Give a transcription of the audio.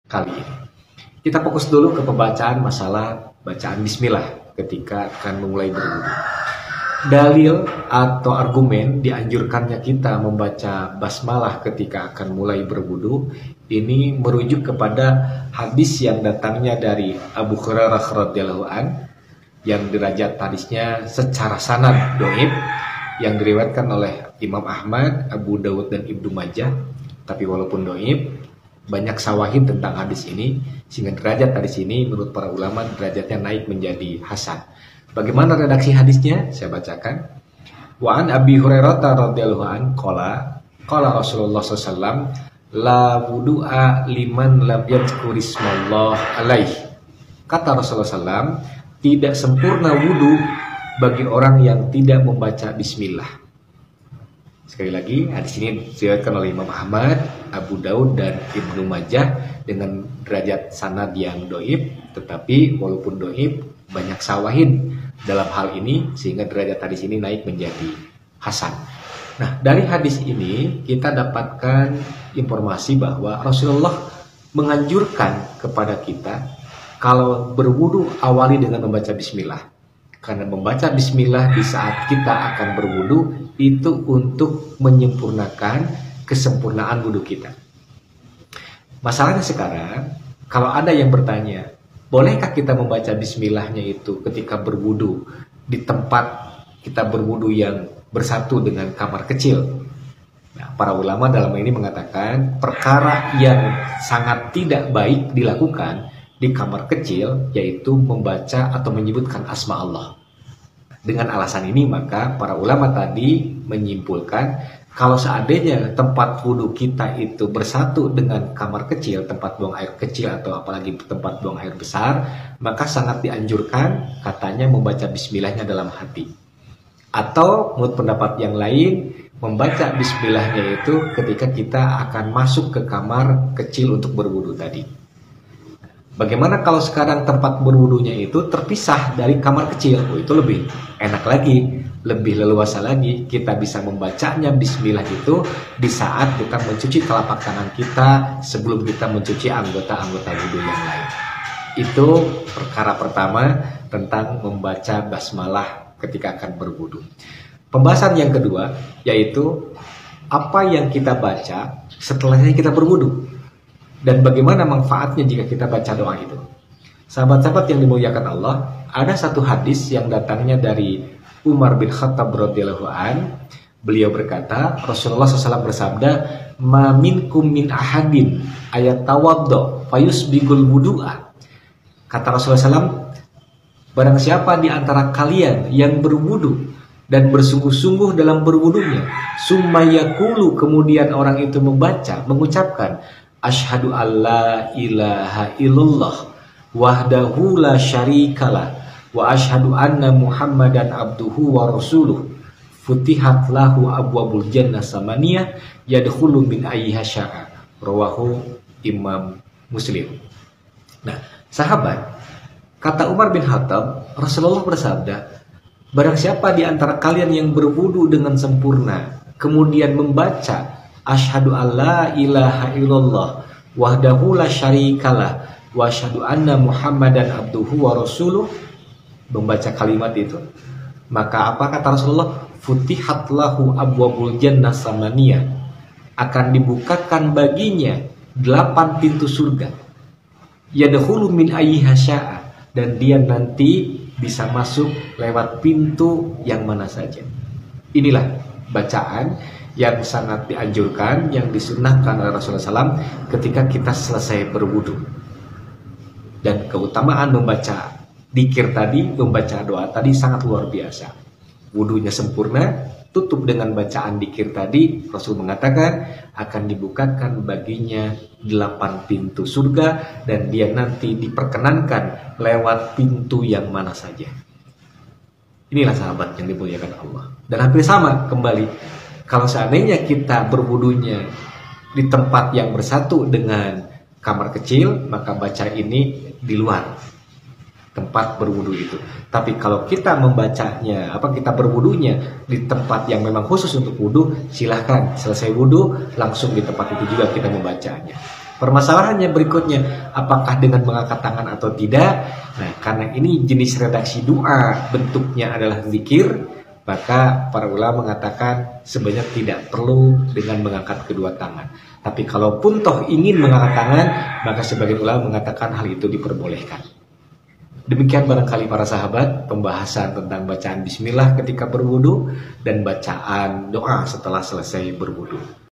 kali ini. Kita fokus dulu ke pembacaan masalah bacaan bismillah ketika akan memulai berwudu. Dalil atau argumen dianjurkannya kita membaca basmalah ketika akan mulai berwudu ini merujuk kepada hadis yang datangnya dari Abu Hurairah radhiyallahu an yang derajat hadisnya secara sanad dhaif yang diriwayatkan oleh Imam Ahmad, Abu Dawud dan Ibnu Majah. Tapi walaupun dhaif, banyak sawahid tentang hadis ini sehingga derajat hadis ini menurut para ulama derajatnya naik menjadi hasan. Bagaimana redaksi hadisnya? Saya bacakan. Wa an Abi Hurairah radhiyallahu an qala Rasulullah sallallahu la wudu'a liman lam yadhkurismallah alaih. Kata Rasulullah sallallahu tidak sempurna wudu bagi orang yang tidak membaca bismillah. Sekali lagi, hadis ini diriwayatkan oleh Imam Ahmad, Abu Daud dan Ibnu Majah dengan derajat sanad yang dhaif, tetapi walaupun dhaif banyak sawahid dalam hal ini sehingga derajat hadis ini naik menjadi hasan. Nah, dari hadis ini kita dapatkan informasi bahwa Rasulullah menganjurkan kepada kita kalau berwudu awali dengan membaca bismillah. Karena membaca bismillah di saat kita akan berwudu itu untuk menyempurnakan kesempurnaan wudu kita. Masalahnya sekarang, kalau ada yang bertanya, bolehkah kita membaca bismillahnya itu ketika berwudu di tempat kita berwudu yang bersatu dengan kamar kecil? Nah, para ulama dalam ini mengatakan perkara yang sangat tidak baik dilakukan di kamar kecil yaitu membaca atau menyebutkan asma Allah. Dengan alasan ini maka para ulama tadi menyimpulkan kalau seandainya tempat wudhu kita itu bersatu dengan kamar kecil, tempat buang air kecil atau apalagi tempat buang air besar, maka sangat dianjurkan katanya membaca bismillahnya dalam hati. Atau menurut pendapat yang lain membaca bismillahnya itu ketika kita akan masuk ke kamar kecil untuk berwudhu tadi. Bagaimana kalau sekarang tempat berwudunya itu terpisah dari kamar kecil? Oh, itu lebih enak lagi, lebih leluasa lagi. Kita bisa membacanya bismillah itu di saat kita mencuci telapak tangan kita sebelum kita mencuci anggota-anggota wudu yang lain. Itu perkara pertama tentang membaca basmalah ketika akan berwudu. Pembahasan yang kedua yaitu apa yang kita baca setelahnya kita berwudu. Dan bagaimana manfaatnya jika kita baca doa itu. Sahabat-sahabat yang dimuliakan Allah, ada satu hadis yang datangnya dari Umar bin Khattab radhiyallahu an. Beliau berkata, Rasulullah SAW bersabda, "Ma minkum min ahadin ayat tawaddo fayusbigul wudu'a." Kata Rasulullah SAW, barang siapa di antara kalian yang berwudu dan bersungguh-sungguh dalam berwudunya, summa yaqulu, kemudian orang itu mengucapkan, Asyhadu alla ilaha illallah wahdahu la syarikalah wa asyhadu anna Muhammadan abduhu wa rasuluh futihat lahu abwabul jannah samaniyah yadkhulu min ayyiha sya'a. Rawahu Imam Muslim. Nah, sahabat, kata Umar bin Khattab, Rasulullah bersabda, barang siapa di antara kalian yang berwudu dengan sempurna kemudian membaca Asyhadu alla ilaha illallah wahdahu la syarikalah wa asyhadu anna Muhammadan abduhu wa rasuluh, membaca kalimat itu, maka apa kata Rasulullah? Futihat lahu abwabul jannah samaniyah, akan dibukakan baginya 8 pintu surga. Yadkhulu min ayyiha sya'a, dan dia nanti bisa masuk lewat pintu yang mana saja. Inilah bacaan yang sangat dianjurkan, yang disunnahkan oleh Rasulullah SAW ketika kita selesai berwudu. Dan keutamaan membaca dzikir tadi, membaca doa tadi sangat luar biasa. Wudunya sempurna, tutup dengan bacaan dzikir tadi, Rasul mengatakan akan dibukakan baginya 8 pintu surga dan dia nanti diperkenankan lewat pintu yang mana saja. Inilah sahabat yang dimuliakan Allah. Dan hampir sama kembali. Kalau seandainya kita berwudunya di tempat yang bersatu dengan kamar kecil, maka baca ini di luar tempat berwudu itu. Tapi kalau kita membacanya, kita berwudunya di tempat yang memang khusus untuk wudu, silahkan selesai wudu langsung di tempat itu juga kita membacanya. Permasalahannya berikutnya, apakah dengan mengangkat tangan atau tidak? Nah, karena ini jenis redaksi doa, bentuknya adalah zikir, maka para ulama mengatakan sebenarnya tidak perlu dengan mengangkat kedua tangan. Tapi kalaupun toh ingin mengangkat tangan, maka sebagian ulama mengatakan hal itu diperbolehkan. Demikian barangkali para sahabat, pembahasan tentang bacaan bismillah ketika berwudu dan bacaan doa setelah selesai berwudu.